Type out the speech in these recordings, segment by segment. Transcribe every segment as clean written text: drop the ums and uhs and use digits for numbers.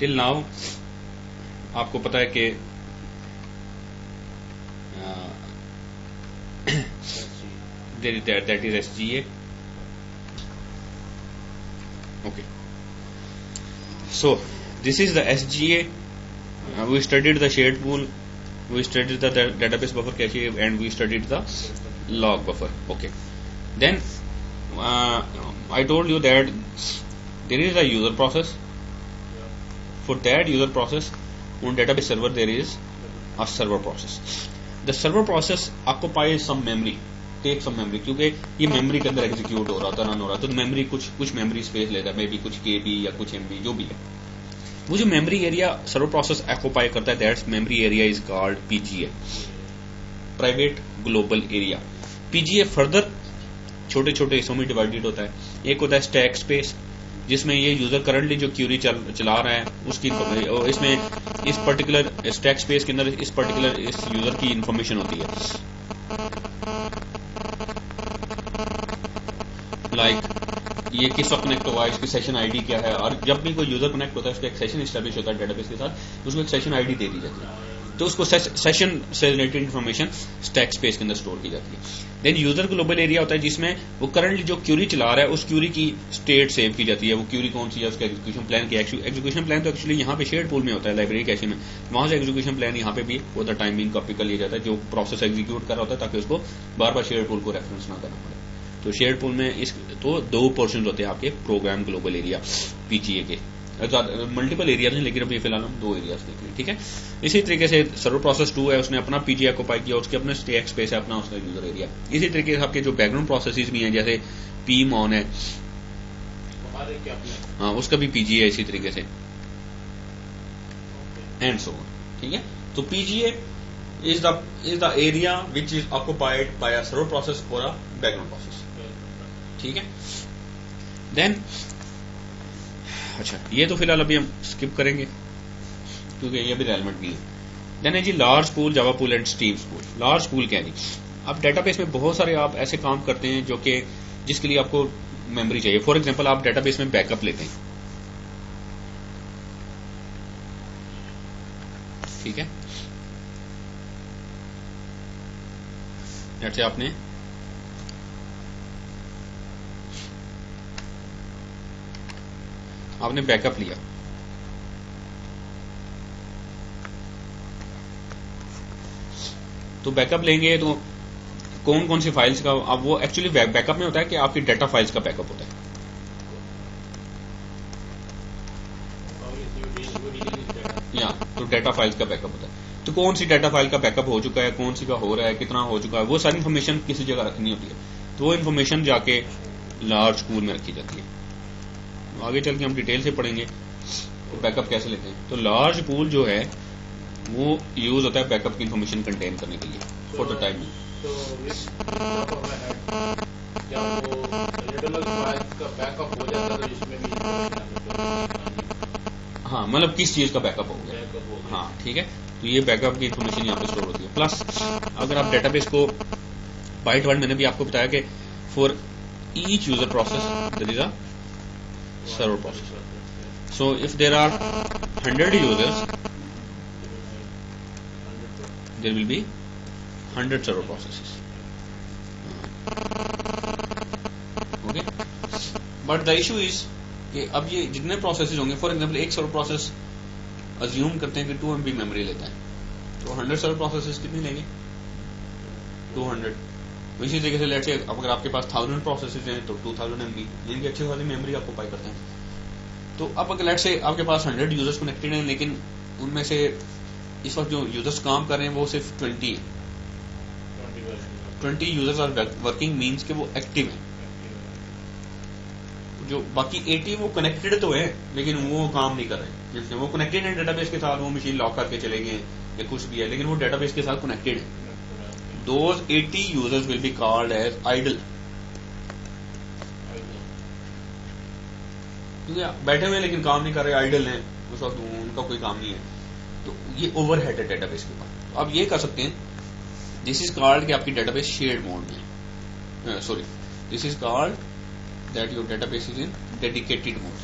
Till now आपको पता है कि that is SGA. Okay, so this is the SGA. We studied the shared pool, we studied the database buffer cache, and we studied the log buffer. Okay, then I told you that there is a user process. For that user process on database server there is a server process. The server process occupies some memory, take some memory, क्योंकि ये memory के अंदर execute हो रहा था, run हो रहा था, तो मेमोरी कुछ मेमोरी स्पेस लेता है, मे बी कुछ KB या कुछ MB जो भी है. वो जो memory area server process occupy करता है, that's memory area is called PGA, private global area. PGA further छोटे छोटे हिस्सों में डिवाइडेड होता है. एक होता है स्टैक स्पेस, जिसमें ये यूजर करंटली जो क्यूरी चला रहा है उसकी, इसमें इस पर्टिकुलर स्टैक स्पेस के अंदर इस पर्टिकुलर इस यूजर की इंफॉर्मेशन होती है. लाइक ये किस वक्त कनेक्ट हुआ है, इसकी सेशन आईडी क्या है, और जब भी कोई यूजर कनेक्ट होता है उसका एक सेशन एस्टैब्लिश होता है डेटाबेस के साथ, उसको एक सेशन आईडी दे दी जाती है, तो उसको सेशन से रिलेटेड इन्फॉर्मेशन स्टैक स्पेस के अंदर स्टोर की जाती है. देन यूजर ग्लोबल एरिया होता है जिसमें वो करंटली जो क्यूरी चला रहा है उस क्यूरी की स्टेट सेव की जाती है. वो क्यूरी कौन सी है, उसका एग्जीक्यूशन प्लान क्या है. एग्जीक्यूशन प्लान तो एक्चुअली यहाँ पे शेयर्ड पूल में होता है, लाइब्रेरी कैशे में, वहां से एग्जीक्यूशन प्लान यहाँ पे भी वो द टाइमिंग कॉपी कर लिया जाता है जो प्रोसेस एग्जीक्यूट कर रहा होता है, ताकि उसको बार बार शेयर्ड पूल को रेफरेंस ना करना पड़े. तो शेयर्ड पूल में इस तो दो पोर्शन होते हैं आपके प्रोग्राम ग्लोबल एरिया PGA के. मल्टीपल एरियाज हैं लेकिन अभी फिलहाल हम 2 एरियाज देख रहे हैं. ठीक है, इसी तरीके से सर्वर प्रोसेस 2 है, उसने अपना PGA ऑक्यूपाई किया, उसके अपने स्टैक स्पेस है, अपना उसका यूजर एरिया. इसी तरीके से आपके जो बैकग्राउंड प्रोसेसेस भी हैं, जैसे pmon है, हाँ उसका भी PGA है इसी तरीके से, एंड सो ऑन. ठीक है, तो PGA is the area which is occupied by a server process or a background process. ठीक है, देन अच्छा ये तो फिलहाल अभी हम स्किप करेंगे क्योंकि ये भी रेलेवेंट नहीं है. देन है जी large pool, Java pool and streams pool. Large pool क्या है जी, अब डेटाबेस में बहुत सारे आप ऐसे काम करते हैं जो कि जिसके लिए आपको मेमोरी चाहिए. फॉर एग्जांपल आप डेटाबेस में बैकअप लेते हैं, ठीक है, जैसे आपने बैकअप लिया, तो बैकअप लेंगे तो कौन कौन सी फाइल्स का, अब वो एक्चुअली बैकअप में होता है कि आपकी डाटा फाइल्स का बैकअप होता है. या तो डाटा फाइल्स का बैकअप होता है. तो कौन सी डाटा फाइल का बैकअप हो चुका है, कौन सी का हो रहा है, कितना हो चुका है, वो सारी इन्फॉर्मेशन किसी जगह रखनी होती है. तो वो इन्फॉर्मेशन जाके लार्ज पूल में रखी जाती है. आगे चल के हम डिटेल से पढ़ेंगे तो बैकअप कैसे लेते हैं. तो लार्ज पूल जो है वो यूज होता है बैकअप की इन्फॉर्मेशन कंटेन करने के लिए फॉर द टाइम. हाँ मतलब किस चीज का बैकअप हो गया. हाँ ठीक है, तो ये बैकअप की इन्फॉर्मेशन यहाँ पे स्टोर होती है. प्लस अगर आप डेटाबेस को बाइट वर्ड, मैंने भी आपको बताया कि for each user process there is a server process. So if there are 100 users, there will be 100 server processes. Okay, but the issue is कि अब ये जितने प्रोसेसेस होंगे, फॉर एग्जांपल एक सर्वर प्रोसेस अज्यूम करते हैं कि 2 MB मेमोरी लेता है, तो 100 सर्वर प्रोसेसेस कितनी लेंगे, 200. इसी तरीके से लेट्स से अगर आपके पास 1000 प्रोसेसेस हैं तो 2000 MB, जिनकी अच्छी खासी मेमोरी आपको पाई करते हैं. तो अब अगर लेट्स से आपके पास 100 यूजर्स कनेक्टेड हैं, लेकिन उनमें से इस वक्त जो यूजर्स काम कर रहे हैं वो सिर्फ 20 है. 20 यूजर्स आर वर्किंग मीन्स के वो एक्टिव हैं. जो बाकी 80 वो कनेक्टेड तो है लेकिन वो काम नहीं कर रहे. जिससे वो कनेक्टेड है डेटाबेस के साथ, वो मशीन लॉक करके चले गए या कुछ भी है, लेकिन वो डेटाबेस के साथ कनेक्टेड है. Those 80 users will be called as idle. बैठे हुए लेकिन काम नहीं कर रहे, आइडल हैं, उस वक्त उनका कोई काम नहीं है. तो ये ओवरहेड है डेटाबेस के ऊपर. तो आप ये कर सकते हैं, दिस इज कॉल्ड कि आपकी डेटाबेस शेयर्ड मोड में, sorry this is called that your database is in dedicated mode.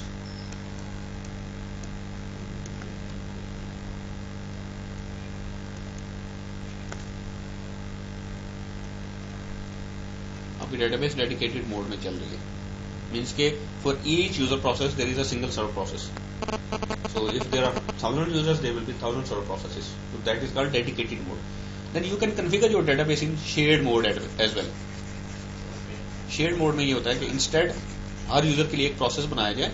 Database dedicated mode में चल रही है, मीन्स के for each user process there is a single server process. So if there are 1000 users, there will be 1000 server processes. So that is called dedicated mode. Then you can configure your database in shared mode as well. Shared mode में ये होता है कि instead हर user के लिए एक process बनाया जाए,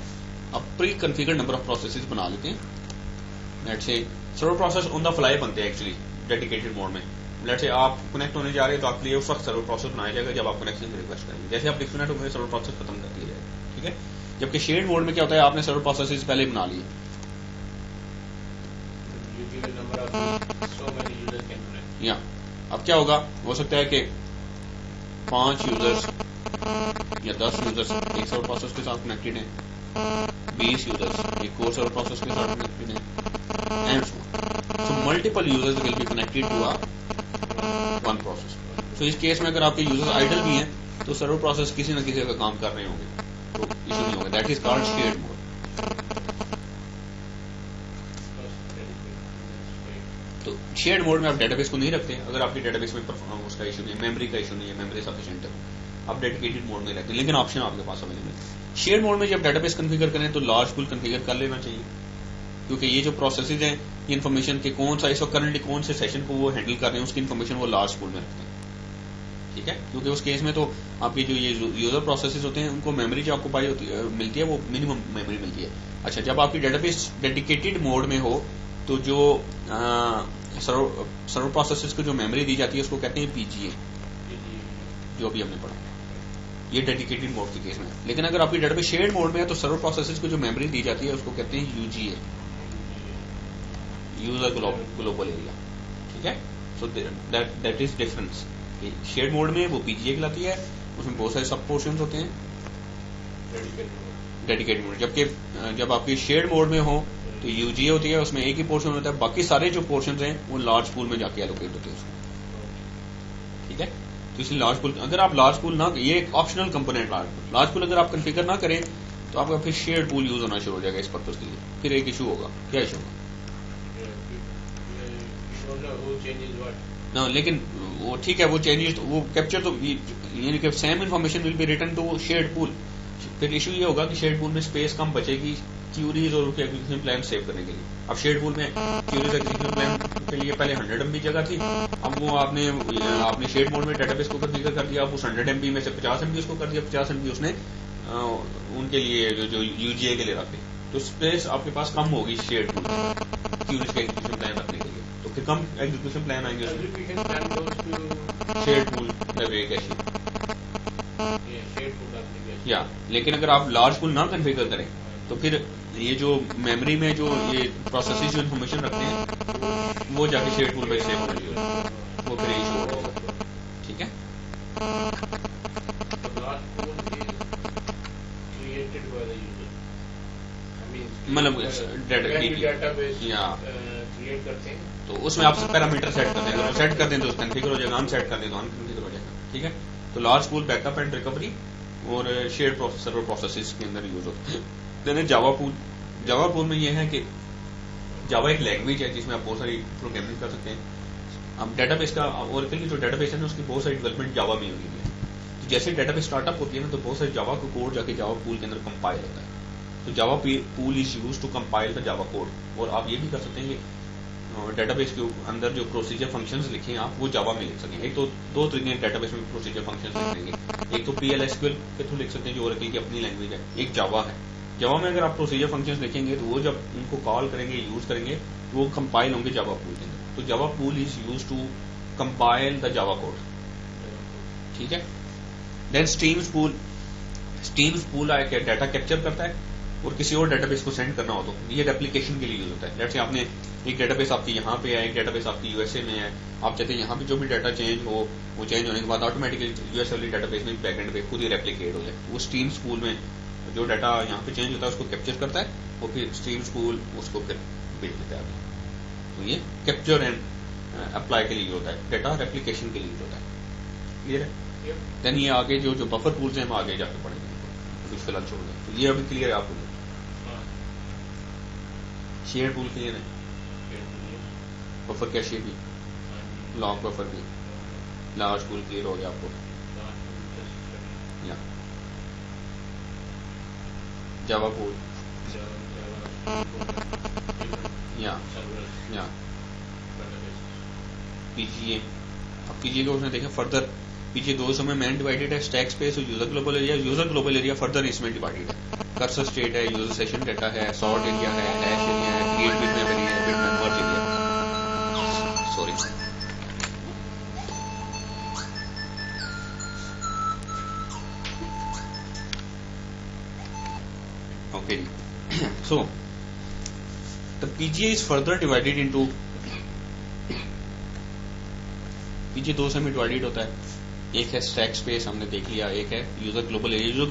अब pre configured number of processes बना लेते हैं. Let's say server process on the fly बनते हैं एक्चुअली डेडिकेटेड मोड में. लेट्स से आप कनेक्ट होने जा रहे हैं तो आपके लिए उस वक्त सर्वर प्रोसेस बनाया जाएगा जब आप कनेक्शन की रिक्वेस्ट करेंगे. जैसे आप डिस्कनेक्ट होंगे सर्वर प्रोसेस खत्म कर दिया जाएगा. ठीक है. जबकि शेयर्ड मोड में क्या होता है, आपने सर्वर प्रोसेसेस पहले बना लिए. या अब क्या होगा, हो सकता है कि 5 यूजर्स या 10 यूजर्स एक सर्वर प्रोसेस के साथ कनेक्टेड हैं, 20 यूजर्स एक और सर्वर प्रोसेस के साथ कनेक्टेड हैं, and so multiple users will be connected to one process. तो इस केस में अगर आपके यूजर्स आइडल भी हैं तो सर्वर प्रोसेस किसी न किसी का काम कर रहे होंगे, तो इशू नहीं होगा. That is called shared mode. तो शेयर्ड मोड में आप डेटाबेस को नहीं रखते अगर आपकी डेटाबेस में उसका इशू नहीं है, मेमोरी का इशू नहीं है, मेमोरी सफिशिएंट है, आप डेडिकेटेड मोड में रखते हैं. लेकिन ऑप्शन आपके पास अवेलेबल है. शेयर्ड मोड में जब डेटाबेस कॉन्फ़िगर करें तो लार्ज पूल कॉन्फ़िगर कर लेना चाहिए, क्योंकि ये जो प्रोसेसेस हैं ये इन्फॉर्मेशन के कौन सा इस वक्त करंटली कौन से सेशन को वो हैंडल कर रहे हैं उसकी इन्फॉर्मेशन वो लार्ज पूल में रखते हैं. ठीक है. क्योंकि उस केस में तो आपकी जो ये यूजर प्रोसेसेस होते हैं उनको मेमोरी जो ऑक्यूपाई होती है मिलती है वो मिनिमम मेमोरी मिलती है. अच्छा, जब आपकी डेटाबेस डेडिकेटेड मोड में हो तो जो सर्वर प्रोसेसेस को जो मेमोरी दी जाती है उसको कहते हैं पीजीए, जो अभी हमने पढ़ा. ये डेडिकेटेड मोड के केस में. लेकिन अगर आपकी डेटाबेस शेयर्ड मोड में है तो सर्वर प्रोसेसेस को जो मेमोरी दी जाती है उसको कहते हैं यूजीए, यूजर ग्लोबल एरिया. ठीक है. So that is difference. Shared mode में वो पीजीए कहलाती है, उसमें बहुत सारे सब पोर्शंस होते हैं डेडिकेटेड मोड. जबकि जब आपकी शेयर्ड मोड में हो तो यूजीए होती है, उसमें एक ही पोर्शन होता है, बाकी सारे जो पोर्शंस हैं वो लार्ज पूल में जाके एलोकेट होते हैं उसमें. ठीक है. तो इसलिए लार्ज पूल, अगर आप लार्ज पूल ना, ये एक ऑप्शनल कंपोनेंट लार्ज पूल अगर आप कॉन्फ़िगर ना करें तो आपका फिर शेयर्ड पूल यूज होना शुरू हो जाएगा इस पर्पज के लिए. फिर एक इशू होगा. क्या इशू होगा ना, लेकिन वो ठीक है, वो चेंजेस वो कैप्चर तो यानी कि same information will be return to shared pool. फिर इशू ये होगा कि शेयर्ड पूल में स्पेस कम बचेगी क्यूरीज और उसके एग्जीक्यूशन प्लान सेव करने के लिए. अब शेयर्ड पूल में क्यूरीज एग्जीक्यूशन प्लान के लिए पहले 100 MB जगह थी, अब वो आपने शेयर्ड मोड में डेटाबेस को कॉन्फ़िगर कर दिया, अब उस 100 MB में से 50 MB उसको कर दिया, 50 MB उसने उनके लिए जो यूजीए के लिए रख दी. तो स्पेस आपके पास कम होगी शेयर्ड पूल क्यूरीज के एग्जीक्यूशन प्लान रखने के लिए. तो फिर कम एग्जीक्यूशन प्लान आएंगे शेयर्ड पूल या. लेकिन अगर आप लार्ज पूल ना कॉन्फ़िगर करें तो फिर ये जो मेमोरी में जो ये प्रोसेसेस जो इन्फॉर्मेशन रखते हैं वो जाके शेयर्ड पूल में सेव होगी, वो फिर इशू होगा. ठीक है. मतलब तो उसमें आप पैरामीटर सेट कर दें, अगर सेट कर दें तो कॉन्फ़िगर हो जाएगा, हम सेट कर दें तो अनकॉन्फ़िगर हो जाएगा. ठीक है. तो large pool backup and recovery और शेयर्ड सर्वर प्रोसेसेस के अंदर यूज होता है. देन जावा पूल में यह है कि जावा एक लैंग्वेज है जिसमें आप बहुत सारी प्रोग्रामिंग कर सकते हैं. अब डेटाबेस का ओरेकल की जो डेटाबेस है ना उसकी बहुत सारी डेवलपमेंट जावा में हुई है. तो जैसे डेटाबेस स्टार्टअप होती है ना तो बहुत सारे जावा का कोड जाके जावा पूल के अंदर कंपाइल होता है. तो Java pool is use to compile the Java code. और आप ये भी कर सकते हैं कि डेटाबेस के अंदर जो प्रोसीजर फंक्शंस लिखे हैं आप वो जावा में लिख सकें. एक तो दो तरीके हैं डेटाबेस में प्रोसीजर फंक्शंस लिखने के. एक तो PL/SQL के थ्रू लिख सकते हैं जो ओरेकल की अपनी लैंग्वेज है. एक जावा है. जावा में अगर आप प्रोसीजर फंक्शंस लिखेंगे तो वो जब उनको कॉल करेंगे यूज करेंगे वो कंपाइल होंगे जावा पूल के अंदर. तो Java pool is use to compile the Java code. ठीक है. देन स्ट्रीम्स पूल आया डाटा कैप्चर करता है और किसी और डेटाबेस को सेंड करना हो तो ये रेप्लिकेशन के लिए यूज होता है. जैसे आपने एक डेटाबेस आपकी यहाँ पे है, एक डेटाबेस आपकी यूएसए में है, आप चाहते हैं यहाँ पे जो भी डाटा चेंज हो वो चेंज होने के बाद ऑटोमेटिकली यूएसए वाली डेटाबेस में बैकएंड पे खुद ही रेप्लिकेट हो जाए. वो स्ट्रीम्स पूल में जो डाटा यहाँ पे चेंज होता है उसको कैप्चर करता है और फिर स्ट्रीम्स पूल उसको फिर भेज देता है. तो ये कैप्चर एंड अप्लाई के लिए होता है, डाटा रेप्लिकेशन के लिए होता है. क्लियर है. देन ये आगे जो बफर पूल्स हैं हम आगे जाके पढ़ेंगे, अभी फिलहाल छोड़ दें. तो ये अभी क्लियर है आपको. शेयर पूल क्लियर है. बफर कैशे भी, लॉग बफर भी, लार्ज पूल क्लियर हो गया आपको. जावा कोड या पीजीए। अब पीजीए को उसने देखा फर्दर, पीजीए दो समय मैन डिवाइडेड है, स्टैक स्पेस और user global area. User global area further इसमें डिवाइडेड है, कर्सर स्टेट है, यूजर सेशन डाटा है, सॉर्ट एरिया है, हैश एरिया है, क्रिएट बिट मेमोरी है, बिट मर्ज एरिया। सॉरी, ओके जी। So the PGA is further divided into, PGA दो समय डिवाइडेड होता है, एक है स्टैक स्पेस हमने देख लिया, एक है user global area. User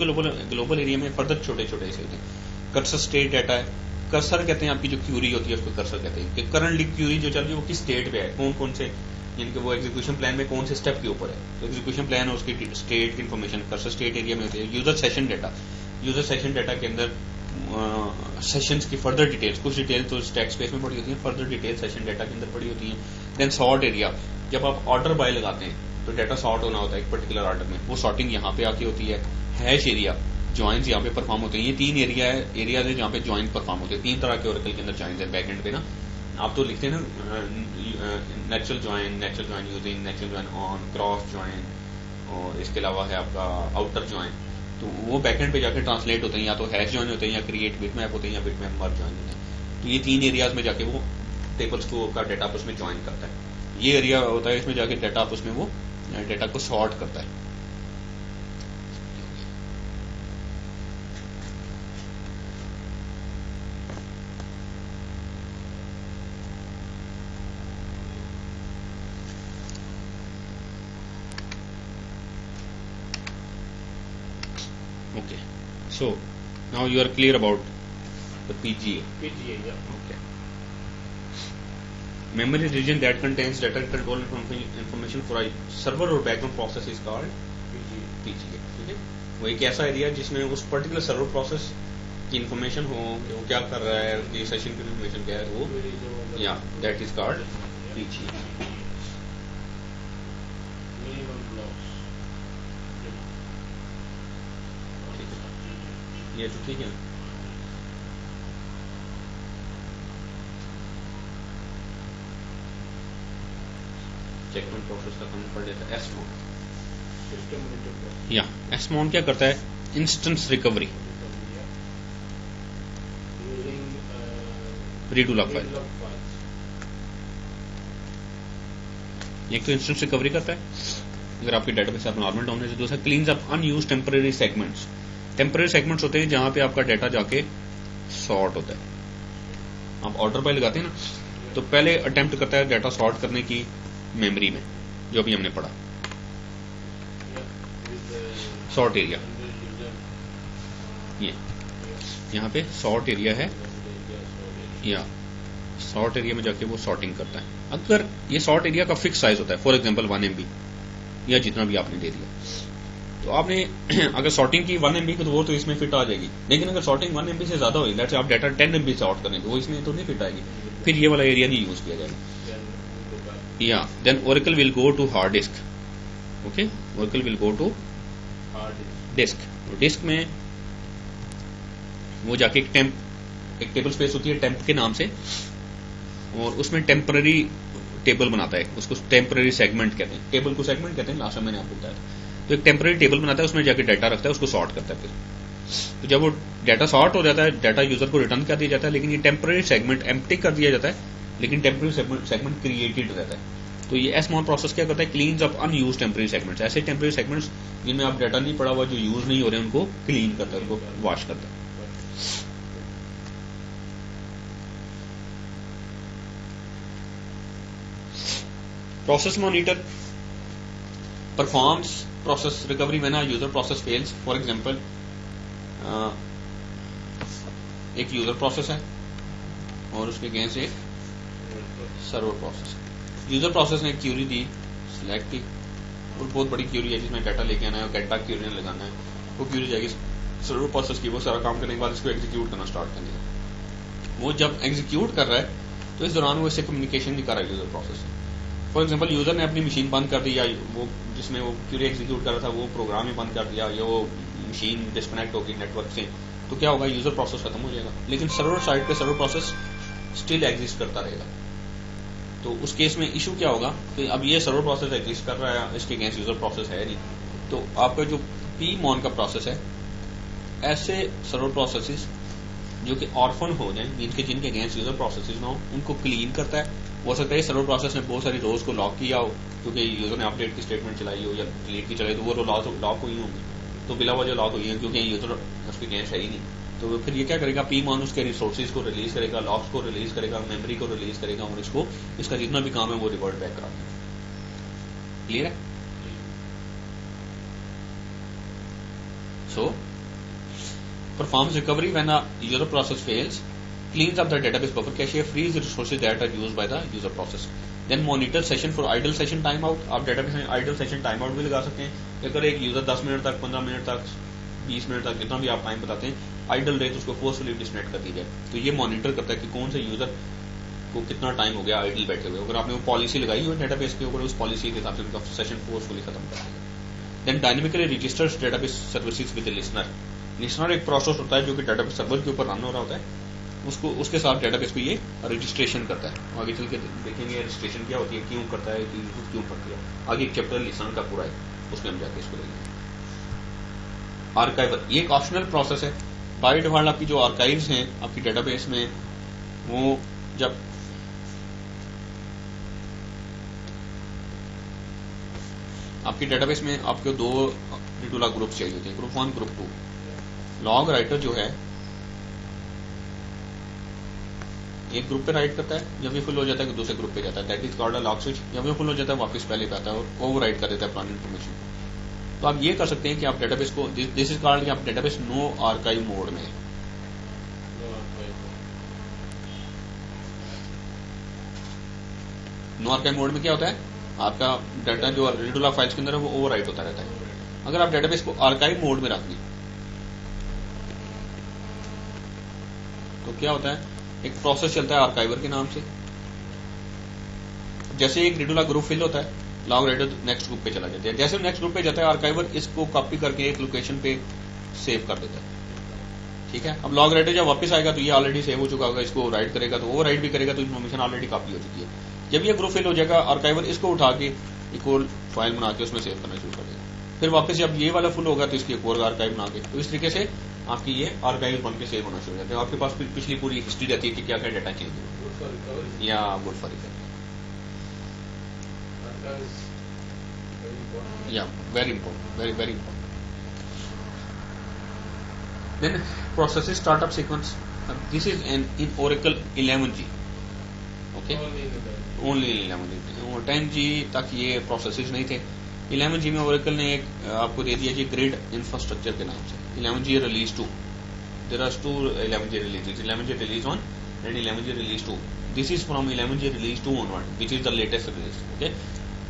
global area में फर्दर छोटे छोटे से होते हैं। कर्सर स्टेट डाटा है, कर्सर कहते हैं आपकी जो क्यूरी होती है उसको कर्सर कहते हैं कि करंटली क्यूरी जो चल रही है वो किस स्टेट पे है, कौन कौन से, यानी कि वो एग्जीक्यूशन प्लान में कौन से स्टेप के ऊपर है। तो एग्जीक्यूशन प्लान और उसकी स्टेट की इन्फॉर्मेशन कर्सर स्टेट एरिया में होती है। User session data, user session data के अंदर सेशंस की फर्दर डिटेल्स, कुछ डिटेल तो स्टैक स्पेस में पड़ी होती है, फर्दर डिटेल सेशन डाटा के अंदर पड़ी होती है। देन सॉर्ट एरिया, जब आप ऑर्डर बाय लगाते हैं तो डाटा सॉर्ट होना होता है एक पर्टिकुलर ऑर्डर में, वो सॉर्टिंग यहाँ पे आती होती है। हैश एरिया, ज्वाइंस यहाँ पे परफॉर्म होते हैं। ये तीन एरिया है, एरियाज है जहाँ पे ज्वाइन परफॉर्म होते हैं। तीन तरह के ओरेकल के अंदर ज्वाइंस है बैक एंड पे ना, आप तो लिखते हैं ना natural join using, natural join on, cross join, और इसके अलावा है आपका आउटर ज्वाइन। तो वो बैकएंड पे जाके ट्रांसलेट होते हैं, या तो हैश ज्वाइन होते हैं, या क्रिएट बिटमैप होते हैं, या बिटमैप मर्ज ज्वाइन होते हैं। तो ये तीन एरियाज में जाके वो टेबल्स को का डाटा उसमें ज्वाइन करता है। ये एरिया होता है इसमें जाके डाटा उसमें वो डाटा को सॉर्ट करता है। Okay, so now you are clear about the PGA. PGA, yeah. Okay. Memory region that contains data control information for a server or background process is called PGA. ठीक है, वो एक ऐसा एरिया जिसमें उस पर्टिकुलर सर्वर प्रोसेस की information हो, वो क्या कर रहा है, उसकी सेशन की इंफॉर्मेशन क्या है, वो या दैट इज कॉल्ड PGA. ये तो ठीक है। चेकपॉइंट प्रोसेस का काम पड़ जाता है एसमॉन। या एसमॉन क्या करता है, instance recovery, redo log file. एक तो इंस्टेंस रिकवरी करता है अगर आपकी डेटाबेस आप नॉर्मल डाउन है, दूसरा cleans up unused temporary segments. Temporary segments होते हैं जहां पे आपका डाटा जाके सॉर्ट होता है। आप ऑर्डर बाय लगाते हैं ना, तो पहले अटेम्प्ट करता है डाटा सॉर्ट करने की मेमोरी में, जो भी हमने पढ़ा सॉर्ट एरिया। ये यहाँ पे सॉर्ट एरिया है, या सॉर्ट एरिया में जाके वो सॉर्टिंग करता है। अगर ये सॉर्ट एरिया का फिक्स साइज होता है, फॉर एग्जांपल 1 MB या जितना भी आपने दे दिया, तो आपने अगर सॉर्टिंग की 1 MB तो वो तो इसमें फिट आ जाएगी। लेकिन अगर सॉर्टिंग 1 MB से ज्यादा होगी, लेट्स से आप डाटा 10 MB सॉर्ट करें, तो वो इसमें तो नहीं फिट आएगी, फिर ये वाला एरिया नहीं यूज किया जाएगा। या then Oracle will go to hard disk. Okay, Oracle will go to disk. Disk में वो जाके एक टेबल स्पेस होती है टेम्प के नाम से, और उसमें टेम्पररी टेबल बनाता है, उसको टेम्पररी सेगमेंट कहते हैं। टेबल को सेगमेंट कहते हैं, लास्ट टाइम मैंने आपको बताया। तो एक टेम्पररी टेबल बनाता है, उसमें जाके डाटा रखता है, उसको सॉर्ट करता है। फिर तो जब वो डाटा सॉर्ट हो जाता है, डाटा यूजर को रिटर्न कर दिया जाता है, लेकिन ये टेम्पररी सेगमेंट एम्प्टी कर दिया जाता है, लेकिन टेम्पररी सेगमेंट क्रिएटेड रहता है। तो ये एसमॉन प्रोसेस क्या करता है, cleans up unused temporary segments. ऐसे टेम्पररी सेगमेंट्स जिनमें आप डाटा नहीं पड़ा हुआ, जो यूज नहीं हो रहे, उनको क्लीन करता है, उनको वॉश करता है। Process monitor performs process recovery when a user process fails. For example, एक यूजर प्रोसेस है और उसके अगेंस्ट एक सर्वर प्रोसेस। यूजर प्रोसेस ने क्यूरी दी, सिलेक्ट की, और बहुत बड़ी क्यूरी है जिसमें डाटा लेके आना है और गेट क्यूरी लगाना है। वो क्यूरी जाएगी सर्वर प्रोसेस की, वो सारा काम करने के बाद इसको एग्जीक्यूट करना स्टार्ट कर देगा। वो जब एग्जीक्यूट कर रहा है तो इस दौरान वो इससे कम्युनिकेशन नहीं कर रहा है यूजर प्रोसेस से। फॉर एग्जाम्पल, यूजर ने अपनी मशीन बंद कर दी, या वो जिसमें वो क्यूरी एग्जीक्यूट कर रहा था वो प्रोग्राम ही बंद कर दिया, या वो मशीन डिस्कनेक्ट होगी नेटवर्क से, तो क्या होगा, यूजर प्रोसेस खत्म हो जाएगा, लेकिन सर्वर साइड पे सर्वर प्रोसेस स्टिल एग्जिस्ट करता रहेगा। तो उस केस में इशू क्या होगा कि अब ये सर्वर प्रोसेस एग्जिस्ट कर रहा है, इसके अगेंस्ट यूजर प्रोसेस है नहीं, तो आपका जो पी मॉन का प्रोसेस है, ऐसे सर्वर प्रोसेसेस जो कि ऑर्फन हो जाए, जिनके अगेंस्ट यूजर प्रोसेसेस ना हो, उनको क्लीन करता है। हो सकता है सर्वर प्रोसेस ने बहुत सारी रोज को लॉक किया हो, क्योंकि यूजर ने अपडेट की स्टेटमेंट चलाई हो या डिलीट की चलाई, तो वो लॉक हुई होंगी, तो बिला वजह लॉक हुई है, क्योंकि यूजर उसके अगेंस्ट है ही नहीं। तो फिर ये क्या करेगा, पी मॉन उसके रिसोर्सेज को रिलीज करेगा, लॉक्स को रिलीज करेगा, मेमोरी को रिलीज करेगा, और इसका जितना भी काम है वो रिवर्ट बैक करा देगा। क्लियर है? सो performs recovery when a user process fails, cleans up the database buffer cache, frees the resources that are used by the user process, then monitor session for idle session timeout। आप database में idle session timeout भी लगा सकते हैं। अगर एक user 10 minute तक, 15 minute तक, 20 मिनट तक, जितना भी आप टाइम बताते हैं, आइडल रहे तो उसको फोर्सफुली डिस्कनेक्ट कर दीजिए। तो ये मॉनिटर करता है कि कौन से यूजर को कितना टाइम हो गया आइडल बैठे हुए। अगर आपने वो पॉलिसी लगाई हो डेटाबेस के ऊपर, उस पॉलिसी के हिसाब से उनका सेशन फोर्सफुली खत्म कर देगा। Then dynamically registers database services with listener. Listener एक प्रोसेस होता है जो कि डेटाबेस सर्वर के ऊपर रन हो रहा होता है, उसके साथ डेटाबेस पे ये रजिस्ट्रेशन करता है। आगे चल के देखेंगे रजिस्ट्रेशन क्या होती है, क्यों करता है, क्यों प्रक्रिया, आगे एक चैप्टर लिसनर का पूरा है, उसमें हम जाके इसको लेंगे। आर्काइवर ये एक ऑप्शनल प्रोसेस है। बाय डिफॉल्ट आपकी जो आर्काइव्स हैं आपकी डेटाबेस में, वो जब आपकी डेटाबेस में आपको दो रिडुला ग्रुप चाहिए होते हैं, ग्रुप 1 ग्रुप 2। लॉग राइटर जो है एक ग्रुप पे राइट करता है, जब ये फुल हो जाता है दूसरे ग्रुप पे जाता है, that is called a log switch. जब ये फुल हो जाता है वापस पहले पे आता है और ओवर राइट कर देता है पुरानी इन्फॉर्मेशन। तो आप ये कर सकते हैं कि आप डेटाबेस को, दिस इज कॉल्ड कि आप डेटाबेस नो आर्काइव मोड में, नो आर्काइव मोड में क्या होता है, आपका डाटा जो रिडुला फाइल्स के अंदर है वो ओवर राइट होता रहता है। अगर आप डेटाबेस को आर्काइव मोड में रख दें तो क्या होता है, एक प्रोसेस चलता है आर्काइवर के नाम से। जैसे एक रिडुला ग्रुप फिल होता है, लॉग राइटर नेक्स्ट ग्रुप पे चला जाता है। जैसे नेक्स्ट ग्रुप पे जाता है, आर्काइवर इसको कॉपी करके एक लोकेशन पे सेव कर देता है। ठीक है, अब लॉग राइटर जब वापस आएगा तो ये ऑलरेडी सेव हो चुका होगा, इसको राइट करेगा तो वो राइट भी करेगा, तो इन्फॉर्मेशन ऑलरेडी कॉपी हो चुकी है। जब ये ग्रुप फिल हो जाएगा, आर्काइवर इसको उठा के एक और फाइल बना के उसमें सेव करना शुरू कर देगा। फिर वापस जब ये वाला फुल होगा तो इसकी एक और आर्काइव बना के, तो इस तरीके से आपकी ये आर्काइव बन के सेव होना शुरू हो जाता है। आपके पास पिछली पूरी हिस्ट्री रहती है कि क्या क्या डाटा चेंज हुआ, या गुड फॉर रिकवरी, या very important, very very important. Then process startup sequence, this is in Oracle 11G, okay, only 11G। 10G तक ये प्रोसेसेस नहीं थे। 11G में ओरेकल ने एक आपको दे दिया जी ग्रिड इंफ्रास्ट्रक्चर के नाम से। 11G release 2, there are 2 11G releases, 11G release 1 and 11G release 2। This is from 11G release 2 onward, which is the latest release, okay।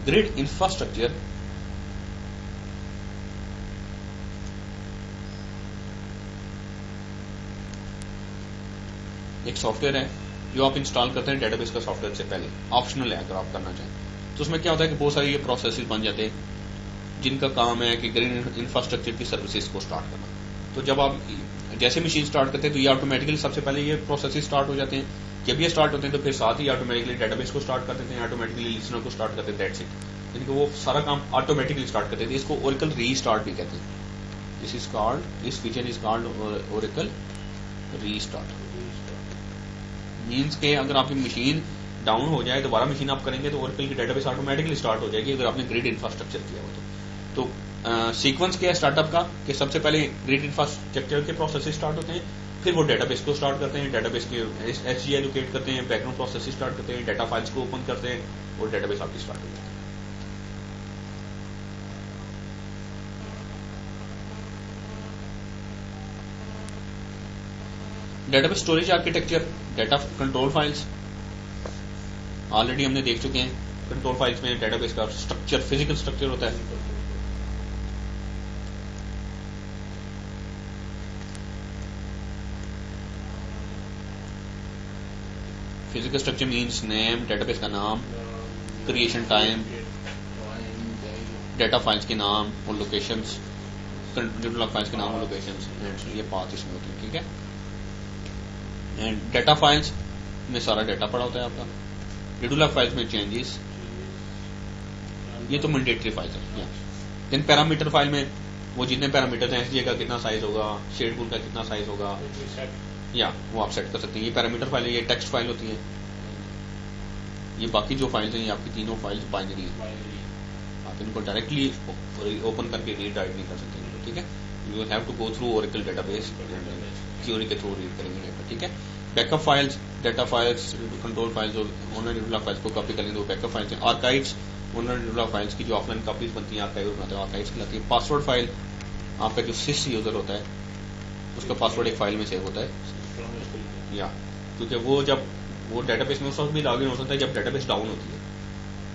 Grid infrastructure एक सॉफ्टवेयर है जो आप इंस्टॉल करते हैं डेटाबेस का सॉफ्टवेयर से पहले, ऑप्शनल है अगर आप करना चाहें। तो उसमें क्या होता है कि बहुत सारे ये प्रोसेसेस बन जाते हैं जिनका काम है कि ग्रिड इंफ्रास्ट्रक्चर की सर्विसेज को स्टार्ट करना। तो जब आप जैसे मशीन स्टार्ट करते हैं तो ये ऑटोमेटिकली सबसे पहले ये प्रोसेसेस स्टार्ट हो जाते हैं। जब ये स्टार्ट होते हैं तो फिर साथ ही ऑटोमेटिकली डेटाबेस को स्टार्ट कर देते हैं, ऑटोमेटिकली लिसनर को स्टार्ट कर देते हैं, दैट्स इट। यानी कि वो सारा काम ऑटोमेटिकली स्टार्ट कर देते हैं। इसको ओरेकल रीस्टार्ट भी कहते हैं। This is called, this feature is called Oracle restart. Means के अगर आपकी मशीन डाउन हो जाए, दोबारा मशीन आप करेंगे तो ओरेकल की डेटाबेस ऑटोमेटिकली स्टार्ट हो जाएगी, अगर आपने ग्रिड इंफ्रास्ट्रक्चर किया हो तो सीक्वेंस क्या है स्टार्टअप का कि सबसे पहले ग्रिड इंफ्रास्ट्रक्चर के प्रोसेस स्टार्ट होते हैं, फिर वो डेटाबेस को स्टार्ट करते हैं, डेटाबेस के एसजी एलोकेट करते हैं, बैकग्राउंड प्रोसेस स्टार्ट करते हैं, डेटा फाइल्स को ओपन करते हैं और डेटाबेस आपकी स्टार्ट हो जाती है। Database storage architecture, data control files already हमने देख चुके हैं। कंट्रोल फाइल्स में डेटाबेस का स्ट्रक्चर, फिजिकल स्ट्रक्चर होता है। Physical structure means name, database का नाम, क्रिएशन टाइम, डेटा फाइल्स के नाम और लोकेशंस, ड्यूटी लॉग फाइल्स के नाम, लोकेशन, ये पाथ इसमें होती है, ठीक है। एंड डाटा फाइल्स में सारा डाटा पड़ा होता है आपका। ड्यूटी लॉग फाइल्स में चेंजेस, ये तो मैंडेटरी फाइल्स है। देन पैरामीटर फाइल में वो जितने पैरामीटर हैं, एसजीए का कितना साइज होगा, शेड पूल का कितना साइज होगा, या वो आप सेट कर सकते हैं। ये पैरामीटर फाइल है, ये टेक्स्ट फाइल होती है। ये बाकी जो फाइल्स हैं, ये आपकी तीनों फाइल्स बाइनरी है, आप इनको डायरेक्टली ओपन करके रीड राइट नहीं कर सकते इनको, ठीक है। You have to go through Oracle database, query के थ्रू रीड करेंगे डेटा, ठीक है। Backup files, data files, control files और ऑनलाइन ड्यूटी लॉग फाइल्स को कॉपी करेंगे, वो बैकअप फाइल्स हैं। Archives, online duty log files की जो ऑफलाइन कॉपीज बनती हैं आर्काइव बनाते हैं, आर्काइव्स कहलाती है। पासवर्ड फाइल, आपका जो सिस यूजर होता है उसका पासवर्ड एक फाइल में सेव होता है, या क्योंकि वो जब वो डेटाबेस में उस वक्त भी लॉगिन हो सकता है जब डेटाबेस डाउन होती है,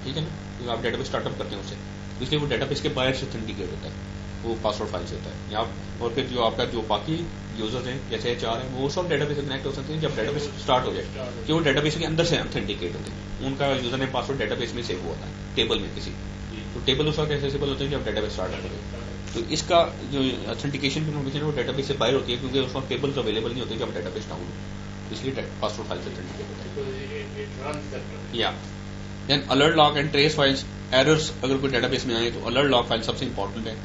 ठीक है ना, क्योंकि आप डेटाबेस स्टार्टअप करते हैं उससे, इसलिए वो डेटाबेस के बाहर से ऑथेंटिकेट होता है, वो पासवर्ड फाइल से होता है। या और फिर जो आपका जो बाकी यूजर्स हैं जैसे HR हैं, वो सब डेटाबेस से कनेक्ट हो सकते हैं जब डेटाबेस स्टार्ट हो जाए, कि वो डेटाबेस के अंदर से ऑथेंटिकेट होते हैं, उनका यूजर नेम पासवर्ड डेटाबेस में सेव होता है टेबल में किसी, तो टेबल उस वक्त एक्सेसिबल होते हैं जब डेटाबेस स्टार्ट हो जाए। तो इसका जो ऑथेंटिकेशन की इन्फॉर्मेशन है वो डेटाबेस से बाहर होती है, क्योंकि उस वक्त टेबल्स अवेलेबल नहीं होते जब डेटाबेस डाउन हो, इसलिए पासवर्ड फाइल से ऑथेंटिकेट होता है। या then alert log and trace files, errors अगर कोई डेटाबेस में आए तो अलर्ट लॉग फाइल सबसे इंपॉर्टेंट है,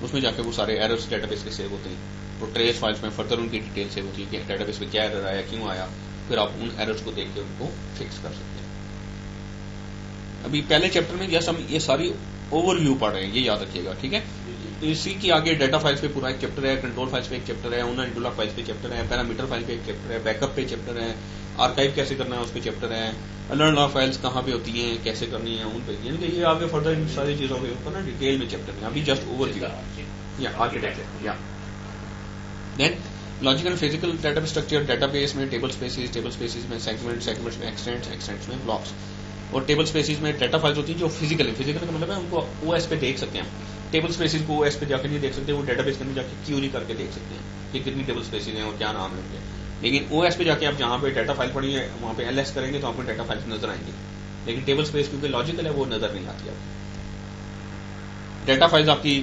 उसमें जाके वो सारे एरर्स डेटाबेस के सेव होते हैं। और ट्रेस फाइल्स में फर्दर उनकी डिटेल सेव होती है कि डेटाबेस में क्या एरर आया, क्यों आया, फिर आप उन एरर्स को देख के उनको फिक्स कर सकते हैं। अभी पहले चैप्टर में जैसे हम ये सारी ओवरव्यू पढ़ रहे हैं, ये याद रखिएगा, ठीक है। इसी की आगे डाटा फाइल्स पे पूरा एक चैप्टर है, कंट्रोल फाइल्स पे एक चैप्टर है, ऑनलाइन ड्यूटी लॉग फाइल्स पे चैप्टर है, पैरामीटर फाइल पे एक चैप्टर है, बैकअप पे चैप्टर है, आर्काइव कैसे करना है उस पे चैप्टर है, अलर्ट लॉग फाइल्स कहाँ पे होती हैं, कैसे करनी है उन पे, यानी कि ये आगे फर्दर इन सारी चीजों के ऊपर ना डिटेल में चैप्टर है, अभी जस्ट ओवरव्यू या आर्किटेक्चर। या then logical physical data structure, database में टेबल स्पेसिस में सेगमेंट्स में एक्सटेंट्स में ब्लॉक्स, और टेबल स्पेसिस में डाटा फाइल्स होती हैं जो फिजिकल है, फिजिकल का मतलब है उनको OS पे देख सकते हैं। टेबल स्पेसिस को OS पे जाकर नहीं देख सकते, वो डेटाबेस के अंदर जाके क्यूरी करके देख सकते हैं कि कितनी टेबल स्पेसिस हैं और क्या नाम है उनके। लेकिन OS पे जाके आप जहाँ पे डाटा फाइल पड़ी है वहाँ पे LS करेंगे तो आपको डाटा फाइल्स नजर आएंगी, लेकिन टेबल स्पेस क्योंकि लॉजिकल है वो नजर नहीं आती आपको। डाटा फाइल्स आपकी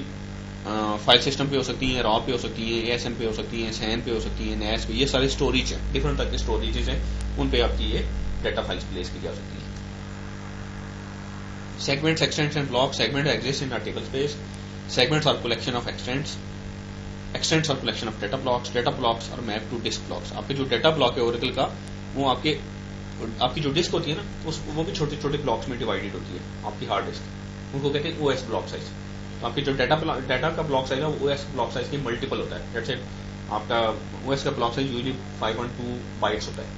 फाइल सिस्टम पे हो सकती हैं, रॉ पे हो सकती हैं, ASM पे हो सकती हैं, SAN पे हो सकती हैं, NAS पे, ये सारी स्टोरेज है, डिफरेंट तरह की स्टोरेजेस हैं, उन पे आपकी ये डाटा फाइल्स प्लेस की जा सकती है। Segments, extents and blocks. Segments exist in a table space. Segments are collection of extents. Extents are collection of data blocks. Data blocks are mapped to disk blocks. आपके जो data block है Oracle का, वो आपकी जो disc होती है ना, वो भी छोटे छोटे ब्लॉक्स में डिवाइडेड होती है, आपकी हार्ड डिस्क, उनको कहते हैं OS ब्लॉक साइज। तो आपकी जो डाटा का ब्लॉक साइज है वो OS ब्लॉक साइज की मल्टीपल होता है। जैसे आपका OS का ब्लॉक साइज यूजली 512 बाइट्स होता है,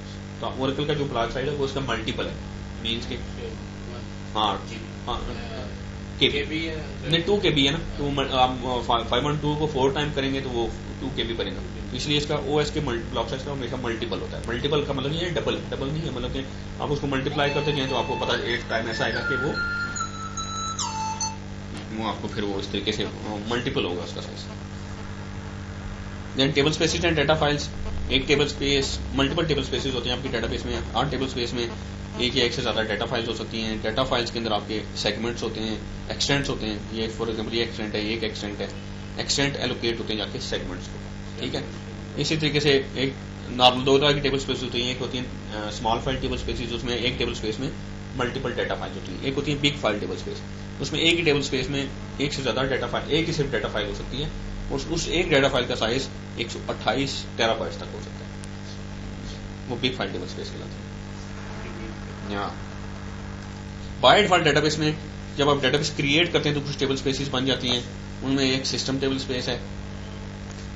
तो ओरेकल का जो ब्लॉक साइज है वो उसका मल्टीपल है, मीन्स के नहीं 2 KB है ना, तो आप 512 को 4 टाइम करेंगे तो वो 2 KB बनेगा, इसलिए इसका OS के ब्लॉक साइज का हमेशा मल्टीपल होता है। मल्टीपल का मतलब ये डबल नहीं है, मतलब कि आप उसको मल्टीप्लाई करते जाएं तो आपको पता एक टाइम ऐसा आएगा कि वो आपको फिर वो इस तरीके से मल्टीपल होगा उसका size. Then table spaces and data files, एक table space, multiple table spaces होते हैं आपकी डेटाबेस में, 8 टेबल स्पेस में एक या एक से ज्यादा डाटा फाइल्स हो सकती हैं। डाटा फाइल्स के अंदर आपके सेगमेंट्स होते हैं, एक्सटेंट्स होते हैं, ये फॉर एग्जांपल ये एक्सटेंट है, एक एक्सटेंट है, एक्सटेंट एलोकेट होते हैं जाके सेगमेंट्स को, ठीक है। इसी तरीके से एक नॉर्मल 2 तरह की टेबल स्पेस होती है, एक होती है स्मॉल फाइल टेबल स्पेसिस, उसमें एक टेबल स्पेस में मल्टीपल डाटा फाइल्स होती है, एक होती है बिग फाइल टेबल स्पेस, उसमें एक ही टेबल स्पेस में एक से ज्यादा डाटा फाइल, एक ही सिर्फ डाटा फाइल हो सकती है, उस एक डाटा फाइल का साइज 128 टेराबाइट्स तक हो सकता है, वो बिग फाइल टेबल स्पेस कहलाती है। बाय डिफॉल्ट डेटाबेस में जब आप डेटाबेस क्रिएट करते हैं तो कुछ टेबल स्पेसिस बन जाती हैं, उनमें एक सिस्टम टेबल स्पेस है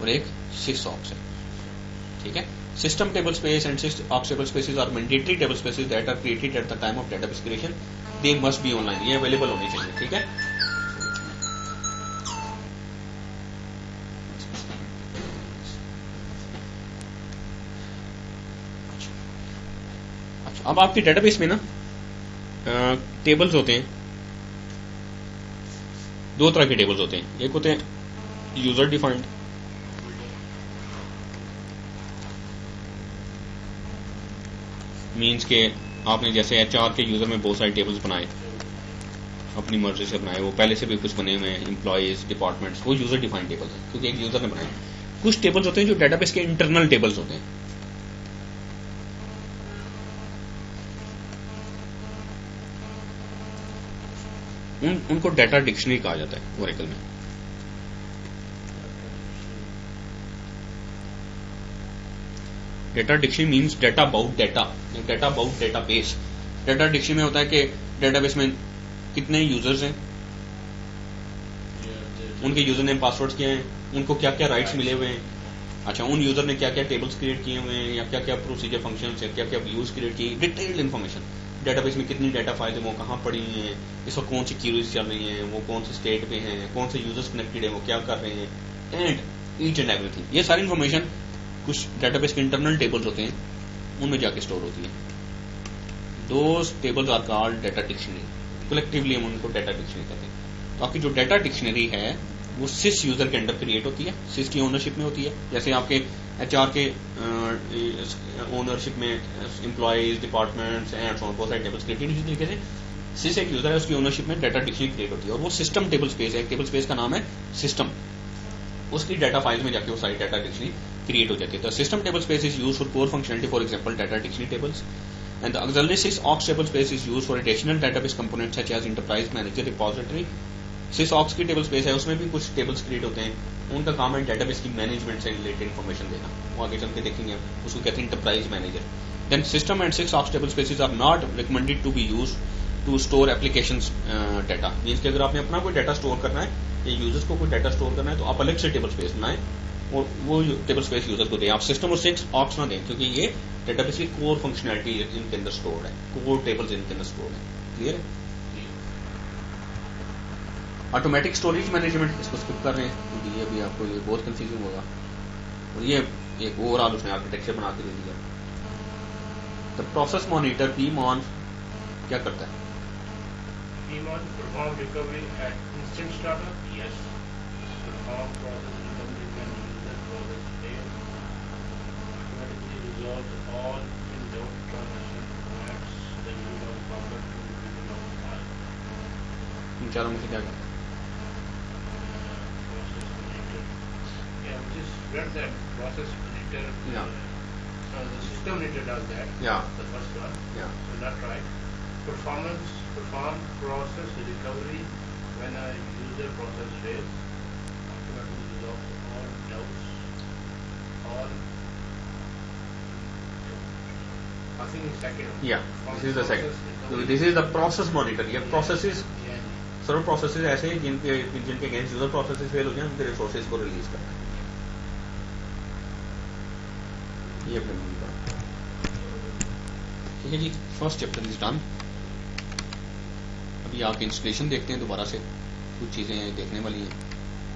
और एक SysOps है, ठीक है। System table space and SysOps table spaces are mandatory table spaces that are created at the time of database creation, they must be online, ये अवेलेबल होनी चाहिए, ठीक है। अच्छा, अब आपकी डेटाबेस में ना टेबल्स होते हैं, 2 तरह के टेबल्स होते हैं, एक होते हैं यूजर डिफाइंड, मींस के आपने जैसे HR के यूजर में बहुत सारे टेबल्स बनाए, अपनी मर्जी से बनाए, वो पहले से भी कुछ बने हुए हैं, एम्प्लॉयज, डिपार्टमेंट्स, वो यूजर डिफाइंड टेबल्स हैं क्योंकि एक यूजर ने बनाए। कुछ टेबल्स होते हैं जो डेटाबेस के इंटरनल टेबल्स होते हैं। उनको डेटा डिक्शनरी कहा जाता है ओरेकल में। Data dictionary means data about data, data about database. Data dictionary में होता है कि डेटाबेस में कितने यूजर्स हैं, उनके यूजर नेम पासवर्ड्स क्या हैं, उनको क्या क्या राइट्स मिले हुए हैं, अच्छा उन यूजर ने क्या क्या टेबल्स क्रिएट किए हुए हैं या क्या क्या प्रोसीजर फंक्शंस है, क्या क्या व्यूज क्रिएट किए, डिटेल्ड इन्फॉर्मेशन। डेटाबेस में कितनी डाटा फाइल है, वो कहाँ पड़ी हुई हैं, इस वक्त कौन सी क्यूरीज चल रही हैं, वो कौन से स्टेट पे हैं, कौन से यूजर्स कनेक्टेड हैं, वो क्या कर रहे हैं, एंड ईच एंड एवरीथिंग। ये सारी इन्फॉर्मेशन कुछ डेटाबेस के इंटरनल टेबल्स होते हैं, उनमें जाके स्टोर होती है। Those tables are called data dictionary. Collectively हम उनको डेटा डिक्शनरी कहते हैं। तो आपकी जो डेटा डिक्शनरी है वो सिस यूजर के अंडर क्रिएट होती है, सिस की ओनरशिप में होती है। जैसे आपके एचआर के ओनरशिप में employees, departments and so on, बहुत सारे टेबल्स क्रिएटेड। इसी तरीके से सिस एक यूजर है, उसकी ओनरशिप में डेटा डिक्शनरी क्रिएट होती है और वो सिस्टम टेबल स्पेस है। एक टेबल स्पेस का नाम है सिस्टम, उसकी डाटा फाइल्स में जाके वो सारी डाटा डिक्शनरी क्रिएट हो जाती है। तो system table space is used for core functionality, for example data dictionary tables, and the auxiliary sysaux table space is used for additional database components such as enterprise manager repository। sysaux की table space है, उसमें भी कुछ tables create होते हैं, उनका काम है डेटाबेस की मैनेजमेंट से रिलेटेड इन्फॉर्मेशन देना। वो आगे चल के देखेंगे, उसको कहते हैं enterprise manager. Then system and sysaux table spaces are not recommended to be use to store applications data. Means कि अगर आपने अपना कोई डाटा स्टोर करना है या यूजर्स को कोई डाटा स्टोर करना है तो आप अलग से टेबल स्पेस बनाएं और वो टेबल स्पेस यूजर को दें। आप सिस्टम और sysaux ना दें क्योंकि ये डेटाबेस की कोर फंक्शनैलिटी इनके अंदर स्टोर्ड है, कोर टेबल्स इनके अंदर स्टोर्ड है। क्लियर है? ऑटोमेटिक स्टोरेज मैनेजमेंट, इसको स्किप कर रहे हैं क्योंकि ये भी आपको ये बहुत कंफ्यूजिंग होगा और ये एक ओवरऑल उसने आर्किटेक्चर बना के दे दिया। द प्रोसेस मॉनिटर पीमॉन क्या करता है? Pmon perform recovery at instant startup? Yes. Perform process recovery when user process fails. Automatically resolve all in-doubt transactions. Match the use of buffer to the middle of file. इन चारों में से क्या करता है? Process monitor. Yeah, we just read that process monitor. Yeah. The system monitor does that. Yeah. The first one. Yeah. So that's right. Perform process recovery when a user process fails. Automatically resolve all doubts. All. I think it's second one. Yeah, this is the second. So this is the process monitor. ये processes, Yeah. सर्व processes ऐसे हैं जिनके against user processes fail हो जाए, उनके resources को release करना है। ये अपने मूवी का ठीक है जी। First chapter is done. अभी आप इंस्टॉलेशन देखते हैं दोबारा से, कुछ चीजें देखने वाली हैं।